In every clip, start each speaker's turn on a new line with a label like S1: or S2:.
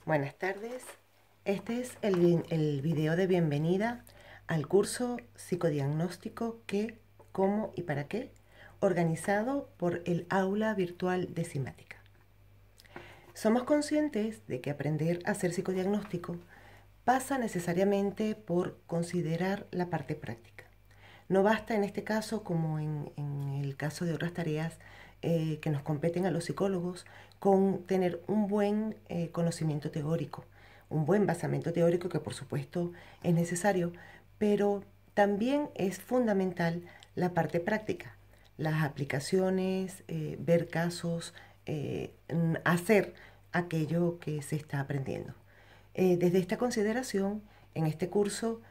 S1: Buenas tardes. Este es el video de bienvenida al curso Psicodiagnóstico ¿Qué, cómo y para qué? Organizado por el Aula Virtual de Simática. Somos conscientes de que aprender a hacer psicodiagnóstico pasa necesariamente por considerar la parte práctica. No basta en este caso, como en el caso de otras tareas que nos competen a los psicólogos, con tener un buen conocimiento teórico, un buen basamento teórico que por supuesto es necesario, pero también es fundamental la parte práctica, las aplicaciones, ver casos, hacer aquello que se está aprendiendo. Desde esta consideración, en este curso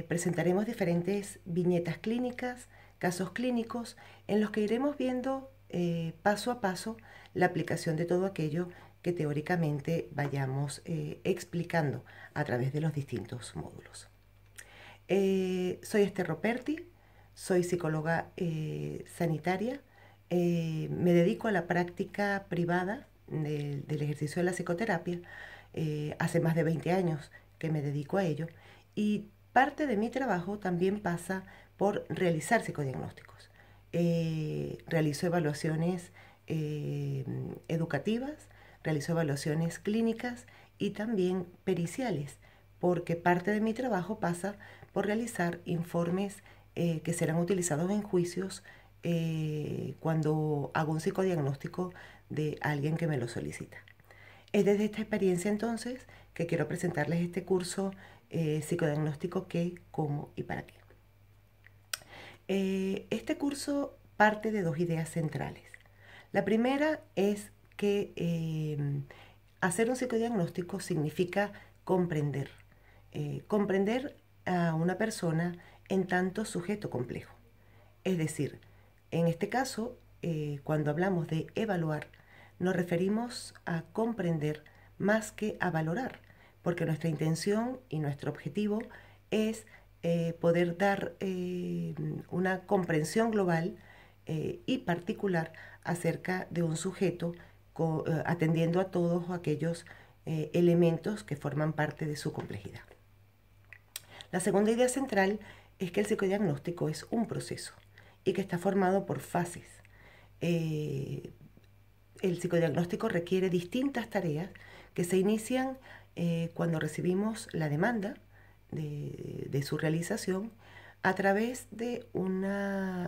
S1: presentaremos diferentes viñetas clínicas, casos clínicos, en los que iremos viendo paso a paso la aplicación de todo aquello que teóricamente vayamos explicando a través de los distintos módulos. Soy Esther Roperti, soy psicóloga sanitaria, me dedico a la práctica privada del ejercicio de la psicoterapia. Hace más de 20 años que me dedico a ello y parte de mi trabajo también pasa por realizar psicodiagnósticos. Realizo evaluaciones educativas, realizo evaluaciones clínicas y también periciales, porque parte de mi trabajo pasa por realizar informes que serán utilizados en juicios cuando hago un psicodiagnóstico de alguien que me lo solicita. Es desde esta experiencia entonces que quiero presentarles este curso psicodiagnóstico ¿Qué, cómo y para qué? Este curso parte de dos ideas centrales. La primera es que hacer un psicodiagnóstico significa comprender. Comprender a una persona en tanto sujeto complejo. Es decir, en este caso, cuando hablamos de evaluar, nos referimos a comprender más que a valorar, porque nuestra intención y nuestro objetivo es poder dar una comprensión global y particular acerca de un sujeto, atendiendo a todos aquellos elementos que forman parte de su complejidad. La segunda idea central es que el psicodiagnóstico es un proceso y que está formado por fases. El psicodiagnóstico requiere distintas tareas que se inician cuando recibimos la demanda de su realización a través de un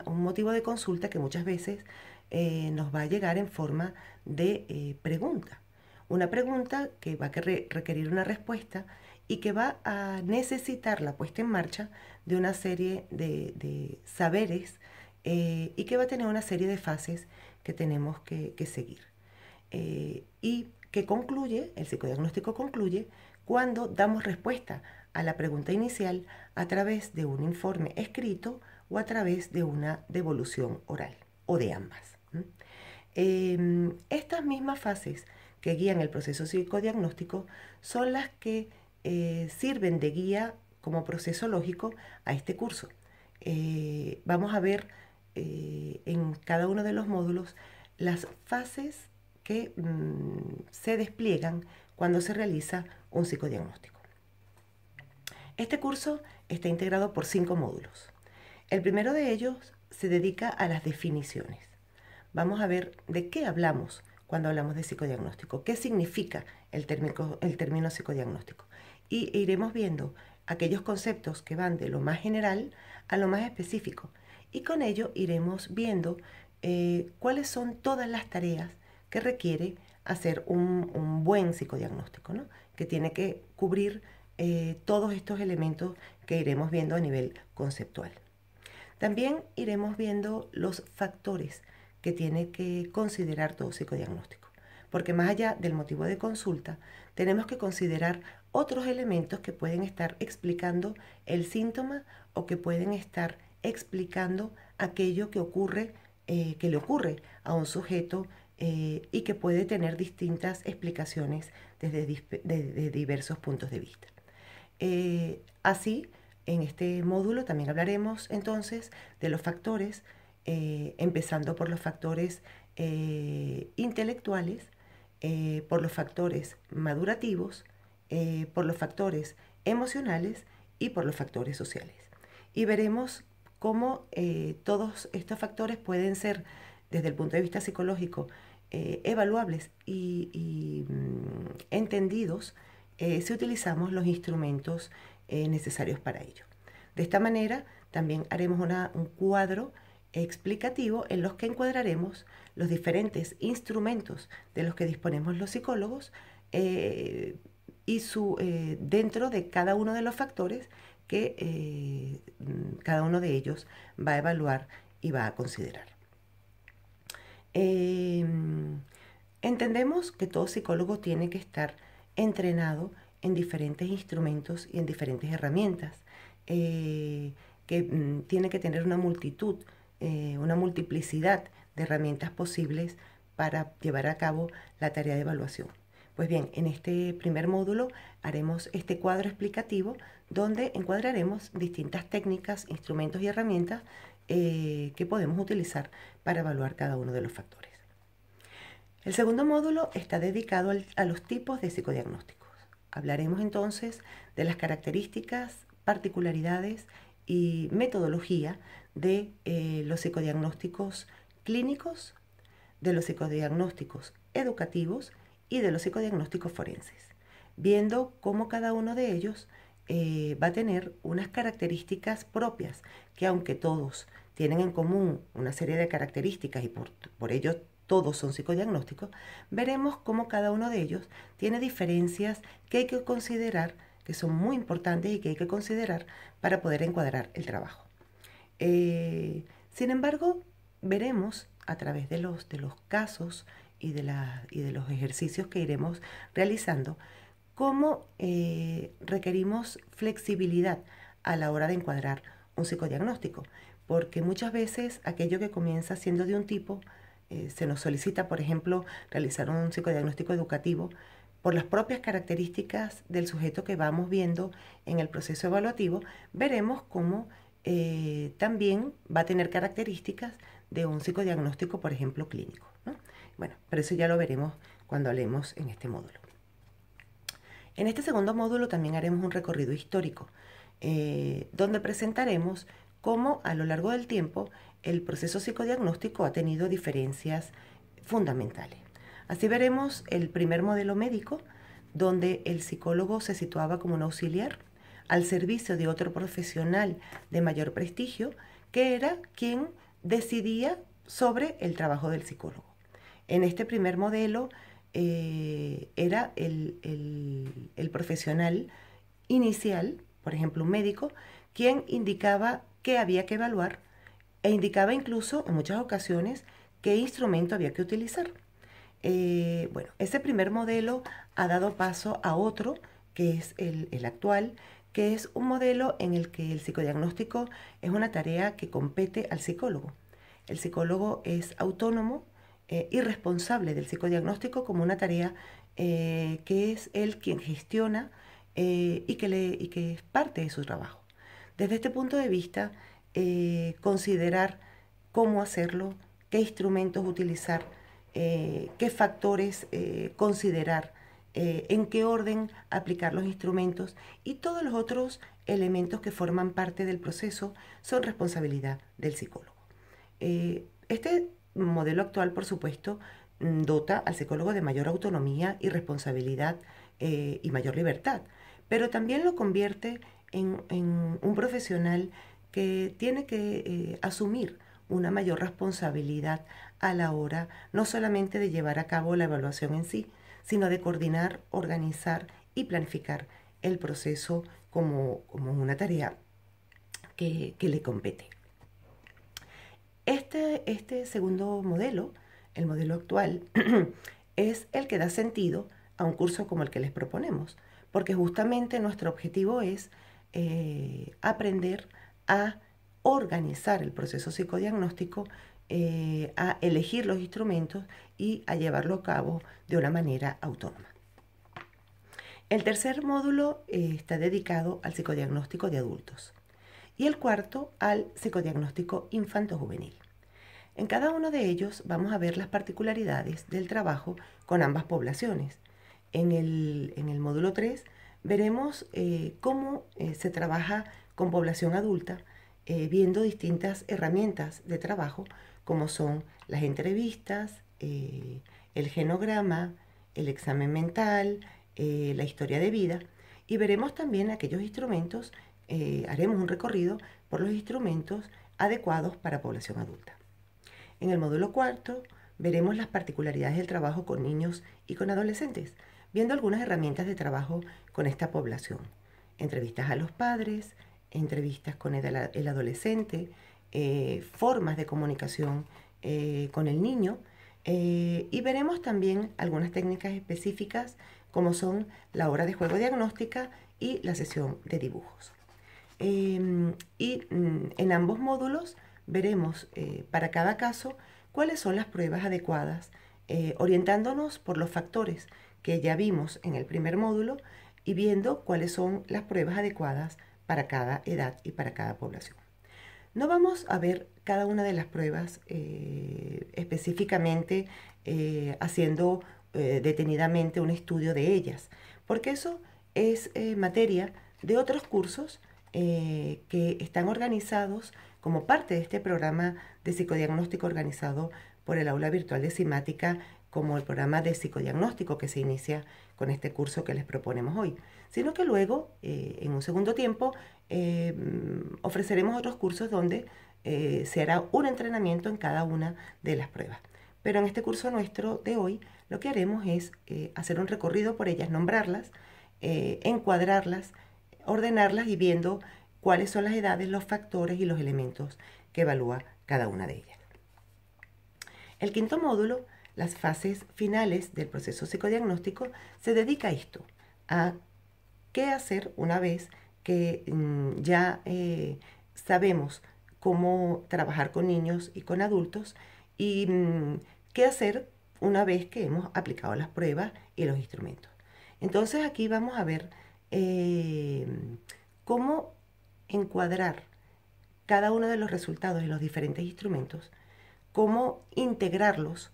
S1: motivo de consulta que muchas veces nos va a llegar en forma de pregunta. Una pregunta que va a requerir una respuesta y que va a necesitar la puesta en marcha de una serie de saberes y que va a tener una serie de fases que tenemos que seguir. Y que concluye, el psicodiagnóstico concluye cuando damos respuesta a la pregunta inicial a través de un informe escrito o a través de una devolución oral o de ambas. Estas mismas fases que guían el proceso psicodiagnóstico son las que sirven de guía como proceso lógico a este curso. Vamos a ver en cada uno de los módulos las fases que se despliegan cuando se realiza un psicodiagnóstico. Este curso está integrado por 5 módulos. El primero de ellos se dedica a las definiciones. Vamos a ver de qué hablamos cuando hablamos de psicodiagnóstico, qué significa el término psicodiagnóstico. Y iremos viendo aquellos conceptos que van de lo más general a lo más específico. Y con ello iremos viendo cuáles son todas las tareas que requiere hacer un buen psicodiagnóstico, ¿no? Que tiene que cubrir todos estos elementos que iremos viendo a nivel conceptual. También iremos viendo los factores que tiene que considerar todo psicodiagnóstico, porque más allá del motivo de consulta, tenemos que considerar otros elementos que pueden estar explicando el síntoma o que pueden estar explicando aquello que ocurre, que le ocurre a un sujeto y que puede tener distintas explicaciones desde diversos puntos de vista. Así, en este módulo también hablaremos entonces de los factores, empezando por los factores intelectuales, por los factores madurativos, por los factores emocionales y por los factores sociales. Y veremos cómo todos estos factores pueden ser, desde el punto de vista psicológico, evaluables y entendidos si utilizamos los instrumentos necesarios para ello. De esta manera también haremos un cuadro explicativo en los que encuadraremos los diferentes instrumentos de los que disponemos los psicólogos y dentro de cada uno de los factores que cada uno de ellos va a evaluar y va a considerar. Entendemos que todo psicólogo tiene que estar entrenado en diferentes instrumentos y en diferentes herramientas, que tiene que tener una multiplicidad de herramientas posibles para llevar a cabo la tarea de evaluación. Pues bien, en este primer módulo haremos este cuadro explicativo donde encuadraremos distintas técnicas, instrumentos y herramientas que podemos utilizar para evaluar cada uno de los factores. El segundo módulo está dedicado a los tipos de psicodiagnósticos. Hablaremos entonces de las características, particularidades y metodología de los psicodiagnósticos clínicos, de los psicodiagnósticos educativos y de los psicodiagnósticos forenses, viendo cómo cada uno de ellos va a tener unas características propias, que aunque todos tienen en común una serie de características y por ello todos son psicodiagnósticos, veremos cómo cada uno de ellos tiene diferencias que hay que considerar, que son muy importantes y que hay que considerar para poder encuadrar el trabajo. Sin embargo, veremos a través de los casos y de los ejercicios que iremos realizando cómo requerimos flexibilidad a la hora de encuadrar un psicodiagnóstico, porque muchas veces aquello que comienza siendo de un tipo, se nos solicita, por ejemplo, realizar un psicodiagnóstico educativo por las propias características del sujeto que vamos viendo en el proceso evaluativo, veremos cómo también va a tener características de un psicodiagnóstico, por ejemplo, clínico, ¿no? Bueno, pero eso ya lo veremos cuando hablemos en este módulo. En este segundo módulo también haremos un recorrido histórico, donde presentaremos cómo a lo largo del tiempo el proceso psicodiagnóstico ha tenido diferencias fundamentales. Así veremos el primer modelo médico, donde el psicólogo se situaba como un auxiliar al servicio de otro profesional de mayor prestigio, que era quien decidía sobre el trabajo del psicólogo. En este primer modelo era el profesional inicial, por ejemplo un médico, quien indicaba qué había que evaluar e indicaba incluso en muchas ocasiones qué instrumento había que utilizar. Bueno, ese primer modelo ha dado paso a otro, que es el actual, que es un modelo en el que el psicodiagnóstico es una tarea que compete al psicólogo. El psicólogo es autónomo y responsable del psicodiagnóstico como una tarea que es él quien gestiona y que es parte de su trabajo. Desde este punto de vista, considerar cómo hacerlo, qué instrumentos utilizar, qué factores considerar, en qué orden aplicar los instrumentos y todos los otros elementos que forman parte del proceso son responsabilidad del psicólogo. Este modelo actual, por supuesto, dota al psicólogo de mayor autonomía y responsabilidad y mayor libertad, pero también lo convierte en un profesional que tiene que asumir una mayor responsabilidad a la hora no solamente de llevar a cabo la evaluación en sí, sino de coordinar, organizar y planificar el proceso como una tarea que le compete. Este segundo modelo, el modelo actual, es el que da sentido a un curso como el que les proponemos, porque justamente nuestro objetivo es aprender a organizar el proceso psicodiagnóstico, a elegir los instrumentos y a llevarlo a cabo de una manera autónoma. El tercer módulo está dedicado al psicodiagnóstico de adultos y el cuarto al psicodiagnóstico infanto-juvenil. En cada uno de ellos vamos a ver las particularidades del trabajo con ambas poblaciones. En el módulo 3 veremos cómo se trabaja con población adulta, viendo distintas herramientas de trabajo, como son las entrevistas, el genograma, el examen mental, la historia de vida, y veremos también aquellos instrumentos, haremos un recorrido por los instrumentos adecuados para población adulta. En el módulo 4 veremos las particularidades del trabajo con niños y con adolescentes, viendo algunas herramientas de trabajo con esta población. Entrevistas a los padres, entrevistas con el adolescente, formas de comunicación con el niño, y veremos también algunas técnicas específicas como son la hora de juego diagnóstica y la sesión de dibujos. En ambos módulos veremos para cada caso cuáles son las pruebas adecuadas, orientándonos por los factores que ya vimos en el primer módulo y viendo cuáles son las pruebas adecuadas para cada edad y para cada población. No vamos a ver cada una de las pruebas específicamente haciendo detenidamente un estudio de ellas, porque eso es materia de otros cursos que están organizados como parte de este programa de psicodiagnóstico organizado por el Aula Virtual de Simática, como el programa de psicodiagnóstico que se inicia con este curso que les proponemos hoy, sino que luego, en un segundo tiempo, ofreceremos otros cursos donde se hará un entrenamiento en cada una de las pruebas. Pero en este curso nuestro de hoy, lo que haremos es hacer un recorrido por ellas, nombrarlas, encuadrarlas, ordenarlas y viendo cuáles son las edades, los factores y los elementos que evalúa cada una de ellas. El quinto módulo, las fases finales del proceso psicodiagnóstico, se dedica a esto, a qué hacer una vez que ya sabemos cómo trabajar con niños y con adultos y qué hacer una vez que hemos aplicado las pruebas y los instrumentos. Entonces aquí vamos a ver cómo encuadrar cada uno de los resultados en los diferentes instrumentos, cómo integrarlos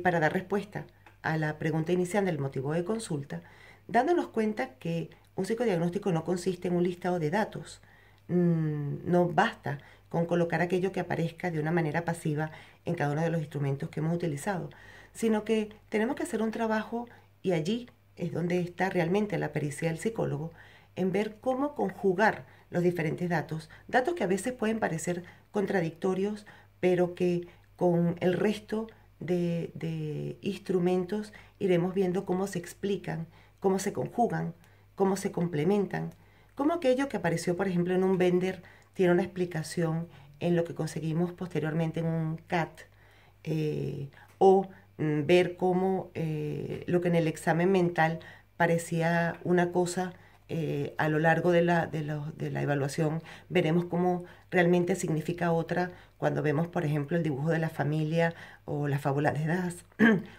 S1: para dar respuesta a la pregunta inicial del motivo de consulta, dándonos cuenta que un psicodiagnóstico no consiste en un listado de datos. No basta con colocar aquello que aparezca de una manera pasiva en cada uno de los instrumentos que hemos utilizado, sino que tenemos que hacer un trabajo, y allí es donde está realmente la pericia del psicólogo, en ver cómo conjugar los diferentes datos que a veces pueden parecer contradictorios, pero que con el resto de instrumentos iremos viendo cómo se explican, cómo se conjugan, cómo se complementan, cómo aquello que apareció, por ejemplo, en un Bender tiene una explicación en lo que conseguimos posteriormente en un CAT, o ver cómo lo que en el examen mental parecía una cosa, a lo largo de la evaluación veremos cómo realmente significa otra cuando vemos, por ejemplo, el dibujo de la familia o la fábula de Das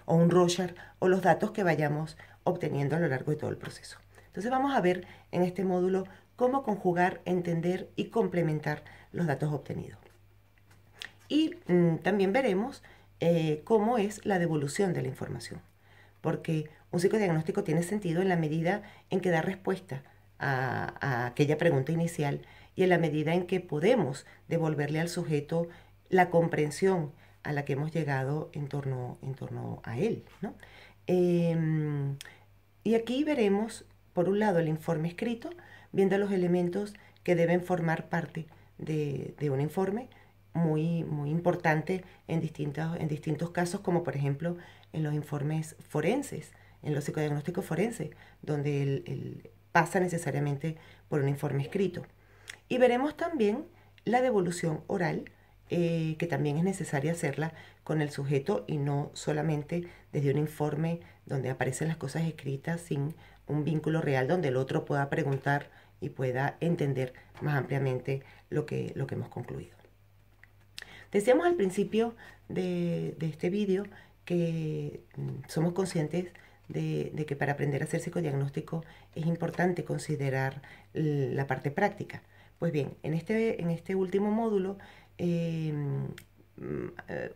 S1: o un Rorschach o los datos que vayamos obteniendo a lo largo de todo el proceso. Entonces vamos a ver en este módulo cómo conjugar, entender y complementar los datos obtenidos. Y también veremos cómo es la devolución de la información, porque un psicodiagnóstico tiene sentido en la medida en que da respuesta a aquella pregunta inicial y en la medida en que podemos devolverle al sujeto la comprensión a la que hemos llegado en torno a él, ¿no? Y aquí veremos, por un lado, el informe escrito, viendo los elementos que deben formar parte de un informe, muy importante en distintos casos, como por ejemplo en los informes forenses, en los psicodiagnósticos forenses, donde pasa necesariamente por un informe escrito. Y veremos también la devolución oral, que también es necesaria hacerla con el sujeto y no solamente desde un informe donde aparecen las cosas escritas sin un vínculo real donde el otro pueda preguntar y pueda entender más ampliamente lo que hemos concluido. Decíamos al principio de este vídeo que somos conscientes de que para aprender a hacer psicodiagnóstico es importante considerar la parte práctica. Pues bien, en este último módulo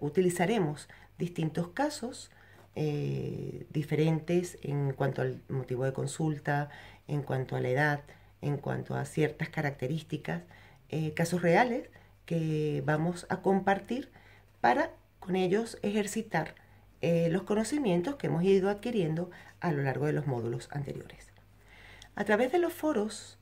S1: utilizaremos distintos casos diferentes en cuanto al motivo de consulta, en cuanto a la edad, en cuanto a ciertas características, casos reales que vamos a compartir para con ellos ejercitar los conocimientos que hemos ido adquiriendo a lo largo de los módulos anteriores. A través de los foros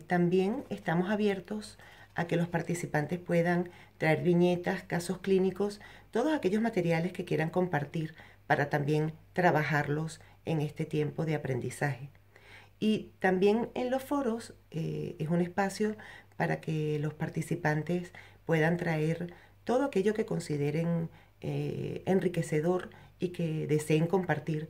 S1: también estamos abiertos a que los participantes puedan traer viñetas, casos clínicos, todos aquellos materiales que quieran compartir para también trabajarlos en este tiempo de aprendizaje. Y también en los foros es un espacio para que los participantes puedan traer todo aquello que consideren enriquecedor y que deseen compartir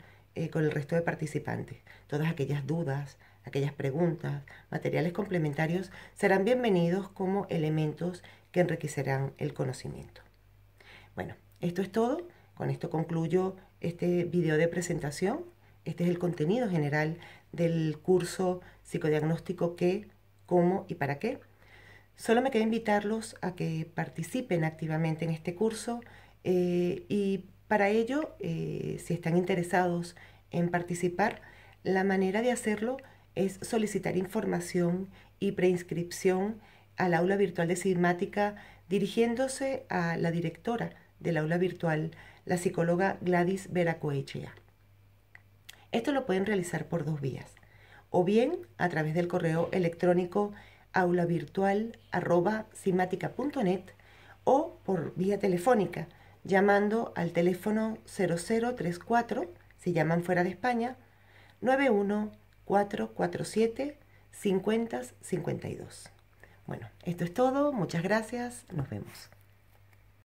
S1: con el resto de participantes. Todas aquellas dudas, aquellas preguntas, materiales complementarios serán bienvenidos como elementos que enriquecerán el conocimiento. Bueno, esto es todo. Con esto concluyo este video de presentación. Este es el contenido general del curso Psicodiagnóstico ¿Qué?, ¿Cómo y para qué? Solo me queda invitarlos a que participen activamente en este curso y para ello, si están interesados en participar, la manera de hacerlo es solicitar información y preinscripción al aula virtual de Simática dirigiéndose a la directora del aula virtual, la psicóloga Gladys Veracoechea. Esto lo pueden realizar por dos vías, o bien a través del correo electrónico aulavirtual@simatica.net o por vía telefónica, llamando al teléfono 0034, si llaman fuera de España, 91447 5052. Bueno, esto es todo. Muchas gracias. Nos vemos.